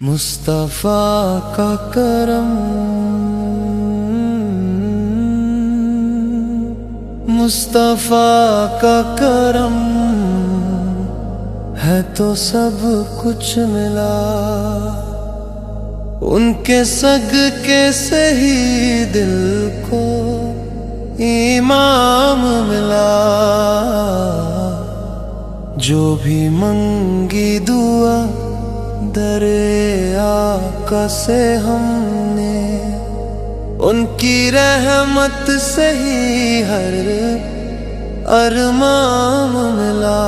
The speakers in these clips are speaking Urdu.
مصطفیٰ کا کرم، مصطفیٰ کا کرم ہے تو سب کچھ ملا، ان کے صدقے سے ہی دل کو ایمان ملا۔ جو بھی منگی دعا در آقا سے ہم نے، ان کی رحمت سے ہی ہر ارمان ملا۔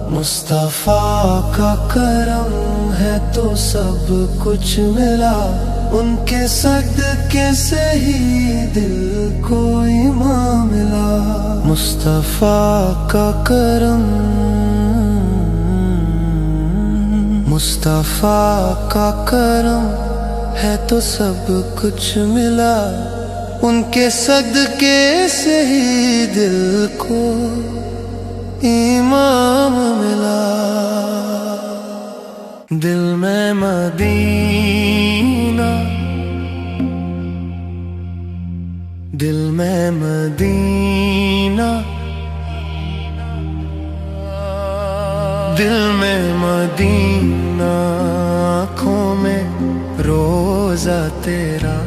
مصطفیٰ کا کرم ہے تو سب کچھ ملا، ان کے صدقے سے ہی دل کو ایمان ملا۔ مصطفیٰ کا کرم، مصطفیٰ کا کرم ہے تو سب کچھ ملا، ان کے صدقے سے ہی دل کو ایمان ملا۔ دل میں مدینہ، دل میں مدینہ، دل میں مدینہ، آنکھوں میں روزہ تیرا۔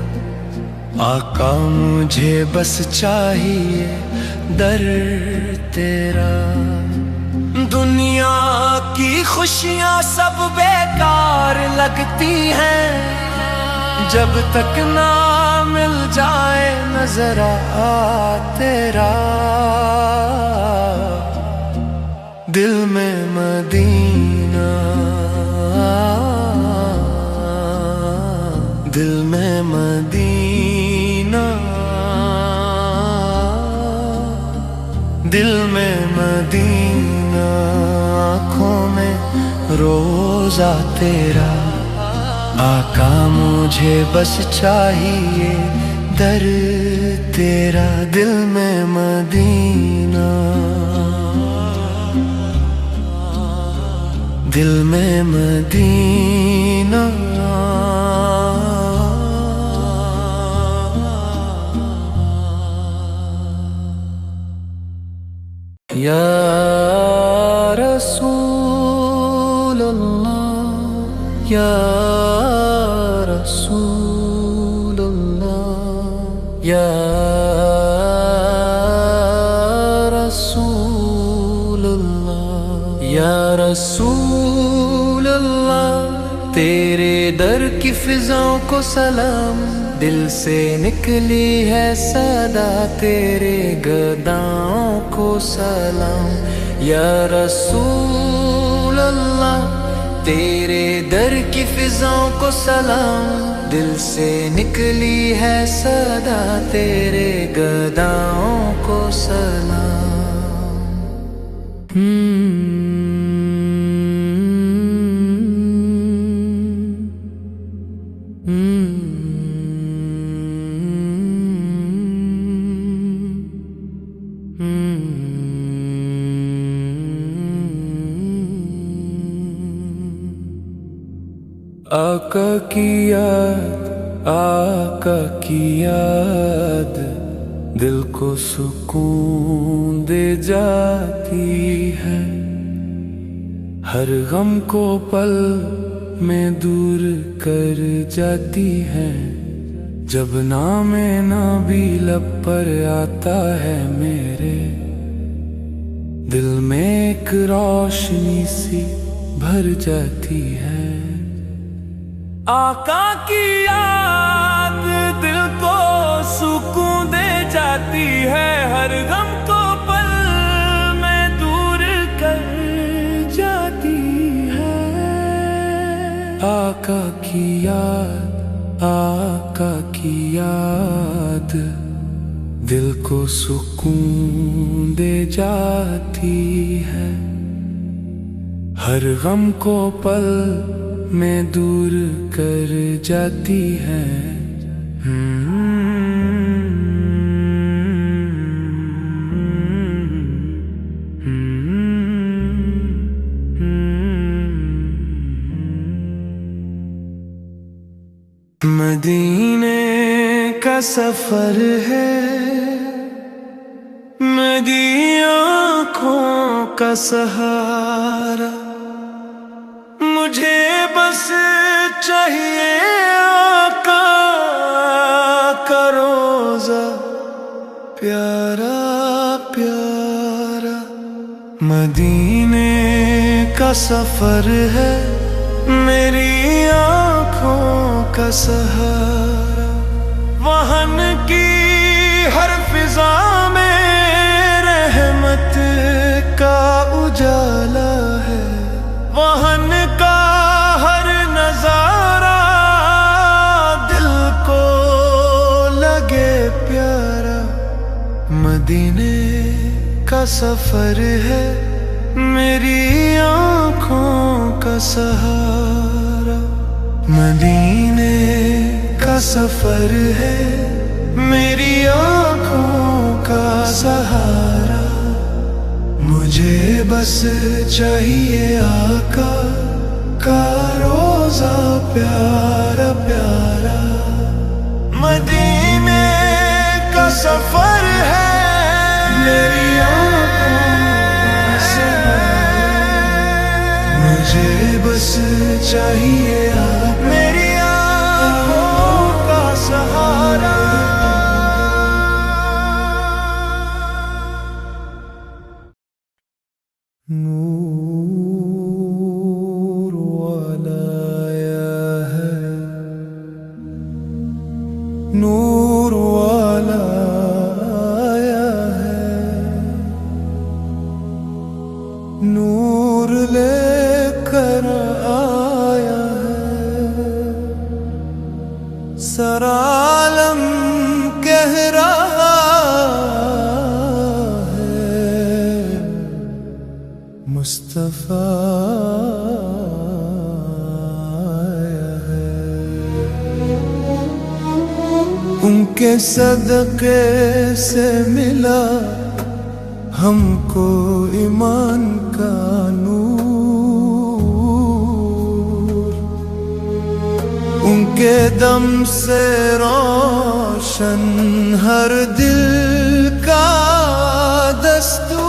آقا مجھے بس چاہیے در تیرا۔ دنیا کی خوشیاں سب بیکار لگتی ہیں، جب تک نہ مل جائے نظرہ تیرا۔ دل میں مدینہ، دل میں مدینہ، دل میں مدینہ، آنکھوں میں روزہ تیرا۔ آقا مجھے بس چاہیے در تیرا۔ دل میں مدینہ، دل میں مدینہ، یا رسول اللہ، یا رسول اللہ، یا رسول اللہ، یا رسول اللہ۔ تیرے در کی فضاؤں کو سلام، دل سے نکلی ہے صدا تیرے گداؤں کو سلام۔ یا رسول اللہ، تیرے در کی فضاؤں کو سلام، دل سے نکلی ہے صدا تیرے گداؤں کو سلام۔ آقا کی یاد، آقا کی یاد دل کو سکون دے جاتی ہے، ہر غم کو پل میں دور کر جاتی ہے۔ جب نام نبی لب پر آتا ہے میرے، دل میں ایک روشنی سی بھر جاتی ہے۔ آقا کی یاد دل کو سکون دے جاتی ہے، ہر غم کو پل میں دور کر جاتی ہے۔ آقا کی یاد، آقا کی یاد دل کو سکون دے جاتی ہے، ہر غم کو پل میں دور کر جاتی ہے۔ مدینے کا سفر ہے میری آنکھوں کا سہارا، مجھے بس چاہیے آقا کا روزہ پیارا پیارا۔ مدینے کا سفر ہے میری آنکھوں کا سہارا، وہن کی ہر فضا میں رحمت کا اجالا ہے، وہن کا ہر نظارہ دل کو لگے پیارا۔ مدینے کا سفر ہے میری آنکھوں کا سہارا، مدینے کا سفر ہے میری آنکھوں کا سہارا، مجھے بس چاہیے آقا کا روزہ پیارا پیارا۔ مدینے کا سفر ہے میری آنکھوں کا سہارا، مجھے بس چاہیے آقا میری آنکھوں کا سہارا۔ نور والا آیا ہے، نور والا آیا ہے، نور لے کر آیا ہے، سارا عالم کہہ رہا مصطفیٰ آیا ہے، ان کے صدقے سے ملا ہم کو ایمان کا نور، ان کے دم سے روشن ہر دل کا دستور،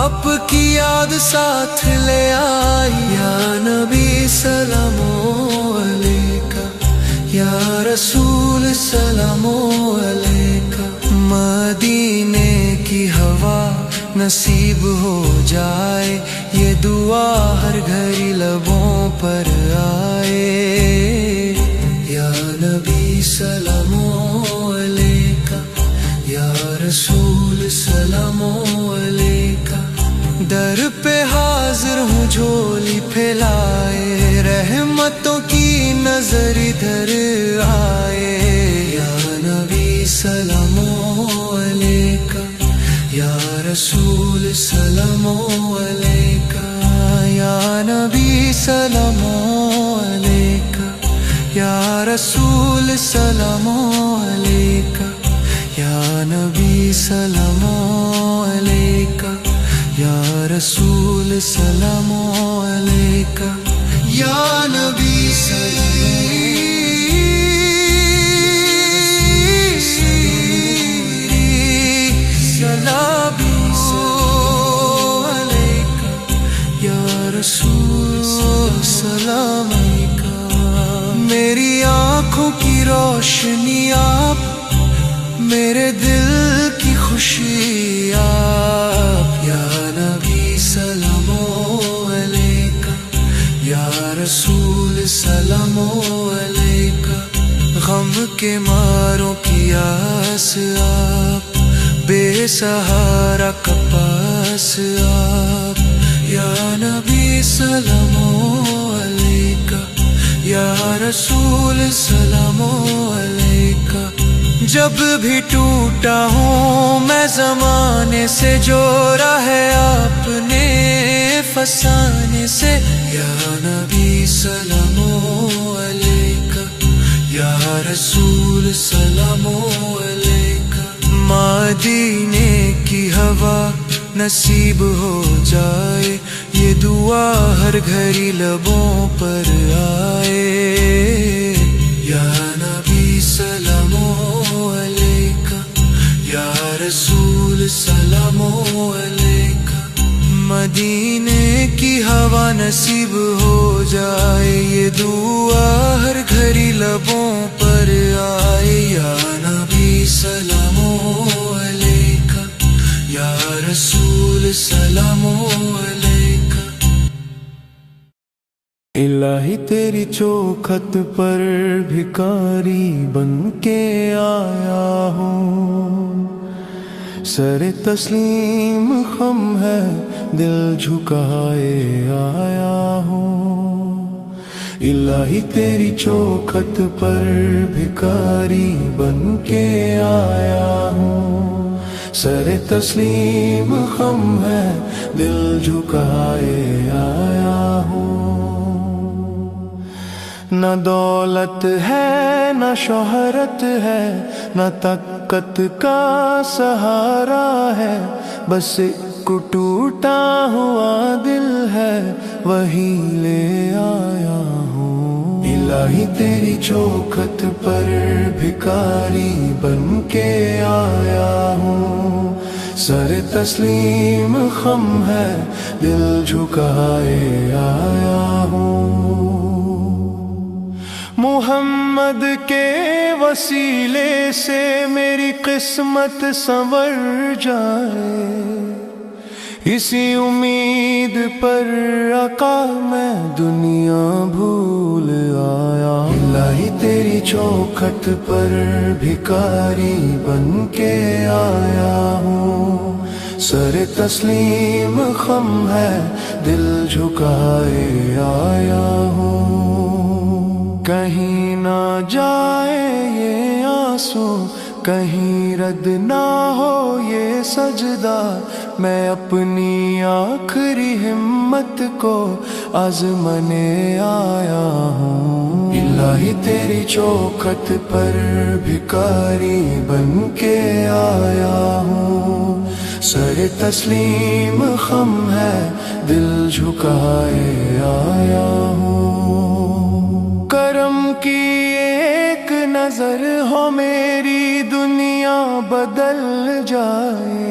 آپ کی یاد ساتھ لے آئی یا نبی سلام علیکہ یا رسول سلام علیکہ مدینے کی ہوا نصیب ہو جائے یہ دعا ہر گھڑی لبوں پر آئے یا نبی سلام علیکہ یا رسول سلام علیکہ در پہ حاضر ہوں جھولی پھیلائے رحمتوں کی نظر ادھر آئے یا نبی سلام علیکہ یا رسول سلام علیکہ یا نبی سلام علیکہ یا رسول سلام علیکہ یا نبی سلام علیکہ یا رسول سلام علیکہ یا نبی سلام سلام علیکہ میری آنکھوں کی روشنی آپ میرے دل کی خوشی آپ یا نبی سلام علیکہ یا رسول سلام علیکہ غم کے ماروں کی آس آپ بے سہارا کپاس آپ یا نبی سلام علیکہ یا رسول سلام علیکہ جب بھی ٹوٹا ہوں میں زمانے سے جوڑا ہے آپ نے فسانے سے یا نبی سلام علیکہ یا رسول سلام علیکہ مدینے کی ہوا نصیب ہو جائے یہ دعا ہر گھڑی لبوں پر آئے یا نبی سلام علیکہ یا رسول سلام علیکہ مدینے کی ہوا نصیب ہو جائے یہ دعا ہر گھڑی لبوں پر آئے یا نبی سلام علیکہ یا رسول سلام علیکہ الہی تیری چوکھٹ پر بھکاری بن کے آیا ہوں سر تسلیم خم ہے دل جھکائے آیا ہوں الہی تیری چوکھٹ پر بھکاری بن کے آیا ہوں سر تسلیم خم ہے دل جھکائے آیا ہوں نہ دولت ہے نہ شہرت ہے نہ طاقت کا سہارا ہے بس ایک ٹوٹا ہوا دل ہے وہی لے آیا ہوں الہی تیری چوکھٹ پر بھکاری بن کے آیا ہوں سر تسلیم خم ہے دل جھکائے آیا ہوں محمد کے وسیلے سے میری قسمت سنور جائے اسی امید پر آقا میں دنیا بھول آیا الہی تیری چوکھٹ پر بھکاری بن کے آیا ہوں سر تسلیم خم ہے دل جھکائے آیا ہوں کہیں نہ جائے یہ آنسو کہیں رد نہ ہو یہ سجدہ میں اپنی آخری ہمت کو آزمانے آیا ہوں الہی تیری چوکھٹ پر بھکاری بن کے آیا ہوں سر تسلیم خم ہے دل جھکائے آیا ہوں کرم کی ایک نظر ہو میری دنیا بدل جائے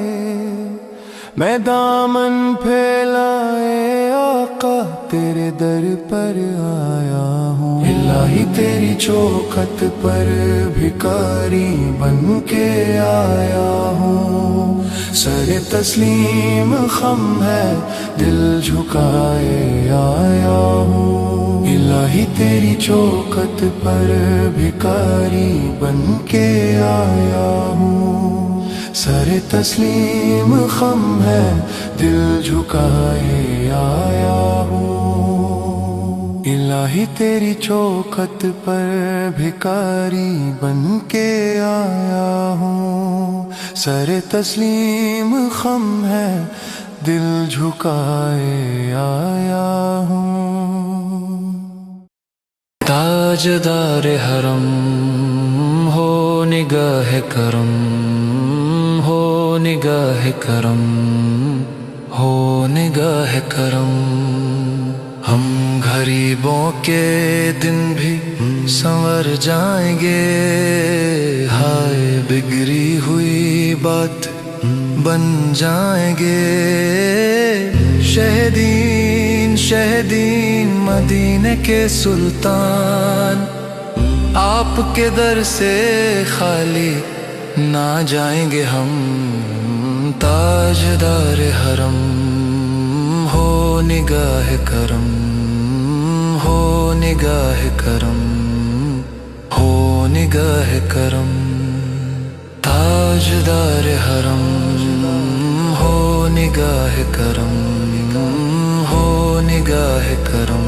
میں دامن پھیلائے آقا تیرے در پر آیا ہوں، الہی تیری چوکھٹ پر بھکاری بن کے آیا ہوں، سر تسلیم خم ہے دل جھکائے آیا ہوں، الہی تیری چوکھٹ پر بھکاری بن کے آیا ہوں، سر تسلیم خم ہے دل جھکائے آیا ہوں، الہی تیری چوکھٹ پر بھکاری بن کے آیا ہوں، سر تسلیم خم ہے دل جھکائے آیا ہوں۔ تاجدار حرم ہو نگاہ کرم، ہو نگاہ کرم، ہو نگاہ کرم، ہم غریبوں کے دن بھی سنور جائیں گے، ہائے بگڑی ہوئی بات بن جائیں گے، شہدین شہدین مدینے کے سلطان، آپ کے در سے خالی نہ جائیں گے ہم، تاجدار حرم ہو نگاہ کرم، ہو نگاہ کرم، ہو نگاہ کرم، تاجدار حرم ہو نگاہ کرم، ہو نگاہ کرم،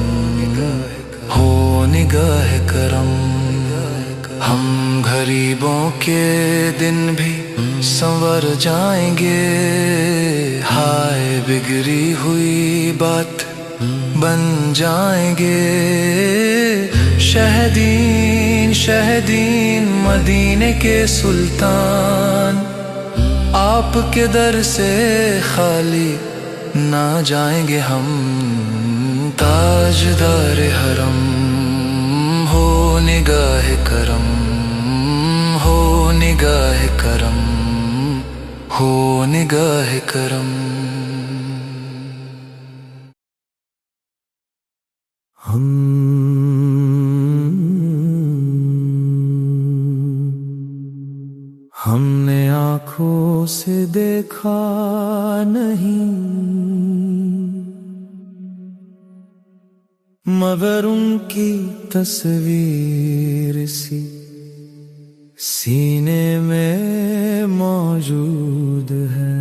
ہو نگاہ کرم، ہم غریبوں کے دن بھی سنور جائیں گے، ہائے بگڑی ہوئی بات بن جائیں گے، شہدین شہدین مدینے کے سلطان، آپ کے در سے خالی نہ جائیں گے ہم، تاجدار حرم ہو نگاہ کرم، ہو نگاہ کرم، ہو نگاہ کرم، ہم نے آنکھوں سے دیکھا نہیں مگر ان کی تصویر سی سینے میں موجود ہے،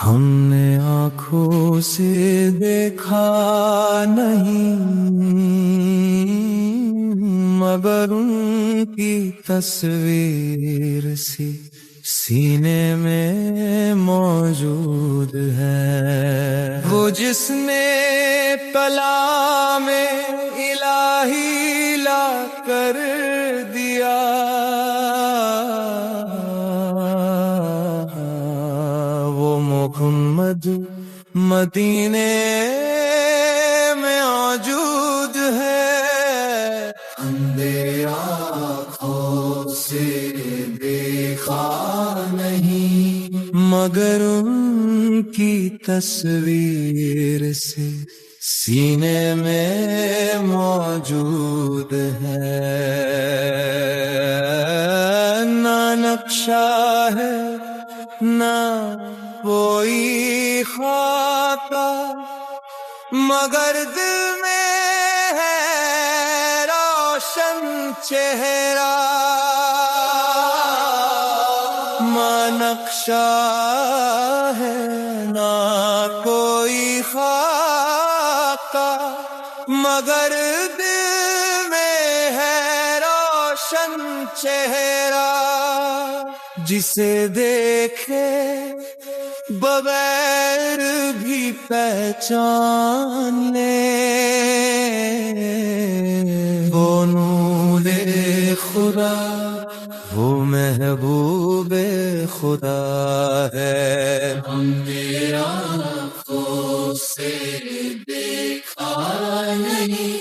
ہم نے آنکھوں سے دیکھا نہیں مگر ان کی تصویر سی سینے میں موجود ہے، وہ جس نے کلام الہی لا کر دیا، وہ محمد مدینے میں موجود ہے، اندھے آنکھوں سے دیکھا نہیں مگر ان کی تصویر سے سینے میں موجود ہے، نہ نقشہ ہے نہ کوئی خاکہ مگر دل میں ہے روشن چہرہ، نہ نقشہ ہے نہ کوئی خاکہ مگر دل میں ہے روشن چہرہ، جسے دیکھے بغیر بھی پہچان لے، وہ نور خدا وہ محبوب خدا ہے، ہم نے آنکھوں سے دیکھا نہیں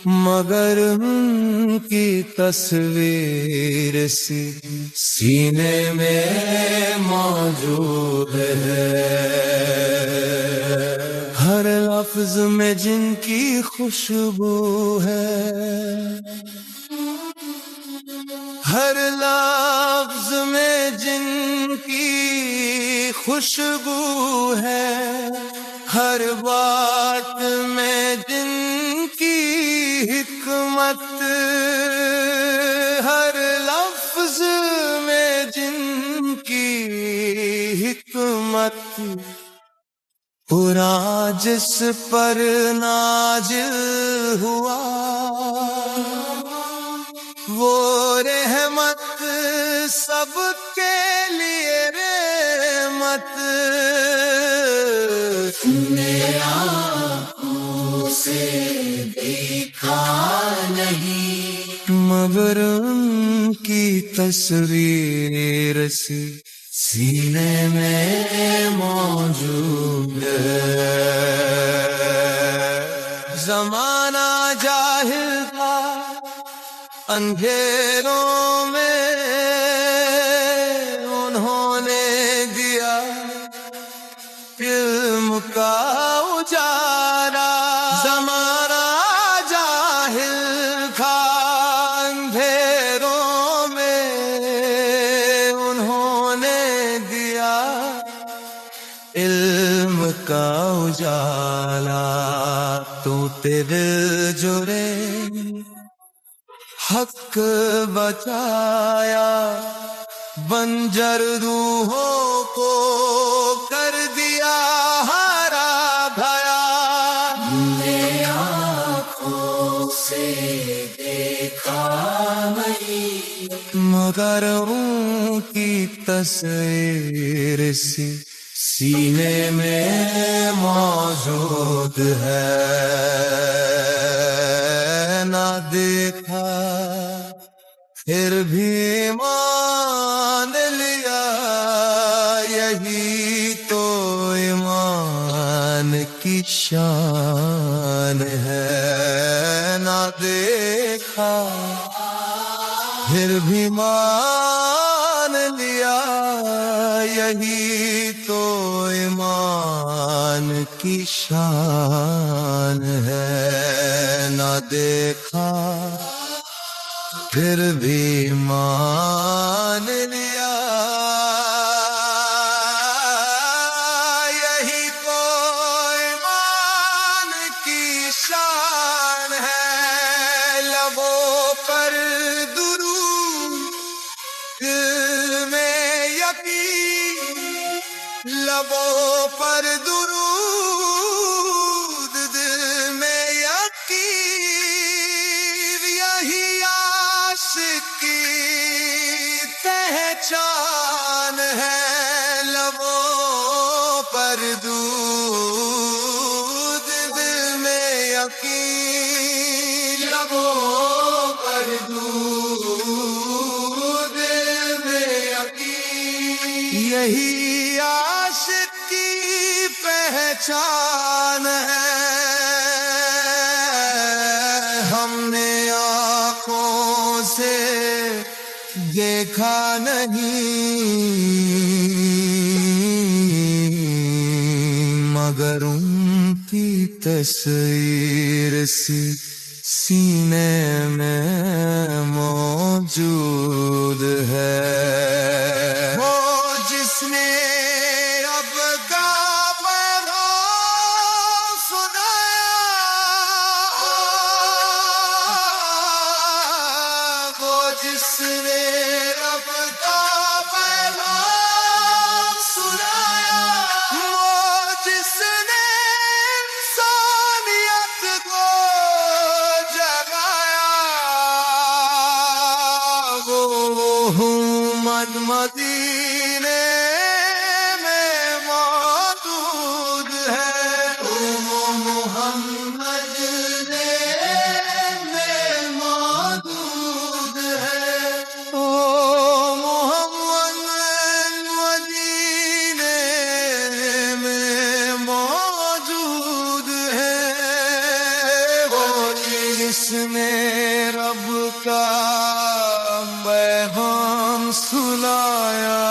مگر ان کی تصویر سی سینے میں موجود جن کی خوشبو ہے، ہر لفظ میں جن کی خوشبو ہے، ہر بات میں جن کی حکمت، ہر لفظ میں جن کی حکمت، قرآن جس پر نازل ہوا وہ رحمت سب کے لیے رحمت، نے آنکھوں سے دیکھا نہیں مگر ان کی تصویر سے سینے میں موجود ہے۔ زمانہ جاہل تھا اندھیروں میں انہوں نے دیا علم کا اجالا، زمانہ جاہل تھا اندھیروں میں انہوں نے دیا علم کا اجالا، تو تیرے جڑے حق بچایا، بنجر روحوں کو کر دیا ہرا بھیا، نے آنکھوں سے دیکھا نہیں مگر ان کی تصویر سے سینے میں موجود ہے، نہ دیکھا پھر بھی مان لیا، یہی تو ایمان کی شان ہے، نہ دیکھا پھر بھی مان لیا، یہی تو ایمان کی شان ہے، نہ دیکھا پھر بھی مان لیا، یہی تو ایمان کی شان ہے، لبوں پر درود دل میں یقین، لبوں پر درود دل میں یقین، یہی عاشقی پہچان ہے، لبوں پر درود دل میں یقین، لبوں پر درود دل میں یقین، یہی عاشقی پہچان ہے، ہم نے آنکھوں سے دیکھا نہیں مگر ان کی تصویر سے سینے میں موجود ہے، وہ جس نے اب کا پیغام سنایا، وہ جس نے اب کا پیغام سنایا، وہ جس نے انسانیت کو جگایا، وہ مدینے میں موجود ہے، وہ محمد میں موجود ہے، وہ محمد مدینے میں موجود ہے، وہ جس نے رب کا پیغام سنایا،